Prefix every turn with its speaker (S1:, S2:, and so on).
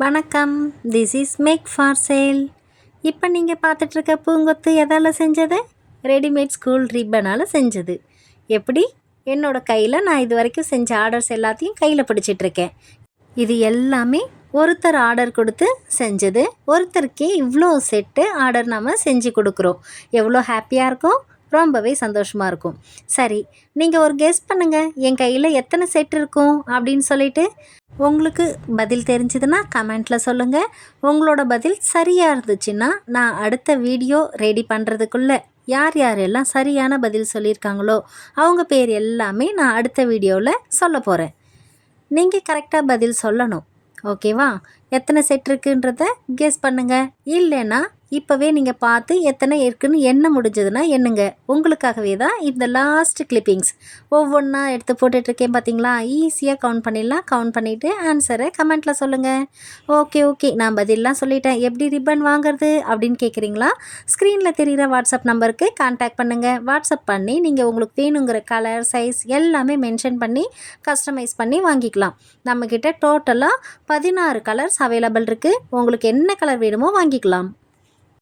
S1: வணக்கம். This is make for sale. இப்போ நீங்கள் பார்த்துட்ருக்க பூங்கொத்து எதால் செஞ்சது? ரெடிமேட் ஸ்கூல் ரிப்பனால் செஞ்சது. எப்படி? என்னோடய கையில் நான் இது வரைக்கும் செஞ்ச ஆர்டர்ஸ் எல்லாத்தையும் கையில் பிடிச்சிட்ருக்கேன். இது எல்லாமே ஒருத்தர் ஆர்டர் கொடுத்து செஞ்சது. ஒருத்தருக்கே இவ்வளோ செட்டு ஆர்டர் நம்ம செஞ்சு கொடுக்குறோம். எவ்வளோ ஹாப்பியாக இருக்கும், ரொம்பவே சந்தோஷமாக இருக்கும். சரி, நீங்கள் ஒரு கெஸ் பண்ணுங்கள், என் கையில் எத்தனை செட் இருக்கும் அப்படின்னு சொல்லிட்டு. உங்களுக்கு பதில் தெரிஞ்சதுன்னா கமெண்ட்டில் சொல்லுங்கள். உங்களோட பதில் சரியாக இருந்துச்சுன்னா நான் அடுத்த வீடியோ ரெடி பண்ணுறதுக்குள்ளே யார் யாரெல்லாம் சரியான பதில் சொல்லியிருக்காங்களோ அவங்க பேர் எல்லாமே நான் அடுத்த வீடியோவில் சொல்ல போகிறேன். நீங்கள் கரெக்டாக பதில் சொல்லணும். ஓகேவா? எத்தனை செட் இருக்குன்றத கெஸ் பண்ணுங்கள். இல்லைன்னா இப்போவே நீங்கள் பார்த்து எத்தனை இருக்குன்னு எண்ண முடிஞ்சதுன்னா எண்ணுங்க. உங்களுக்காகவே தான் இந்த லாஸ்ட் கிளிப்பிங்ஸ் ஒவ்வொன்றா எடுத்து போட்டுட்ருக்கேன். பார்த்தீங்களா? ஈஸியாக கவுண்ட் பண்ணிடலாம். கவுண்ட் பண்ணிவிட்டு ஆன்சரை கமெண்ட்டில் சொல்லுங்கள். ஓகே, நான் பதிலெலாம் சொல்லிட்டேன். எப்படி ரிப்பன் வாங்குறது அப்படின்னு கேட்குறீங்களா? ஸ்க்ரீனில் தெரிகிற வாட்ஸ்அப் நம்பருக்கு கான்டாக்ட் பண்ணுங்கள். வாட்ஸ்அப் பண்ணி நீங்கள் உங்களுக்கு வேணுங்கிற கலர், சைஸ் எல்லாமே மென்ஷன் பண்ணி கஸ்டமைஸ் பண்ணி வாங்கிக்கலாம். நம்மக்கிட்ட டோட்டலாக 16 கலர்ஸ் அவைலபிள் இருக்குது. உங்களுக்கு என்ன கலர் வேணுமோ வாங்கிக்கலாம்.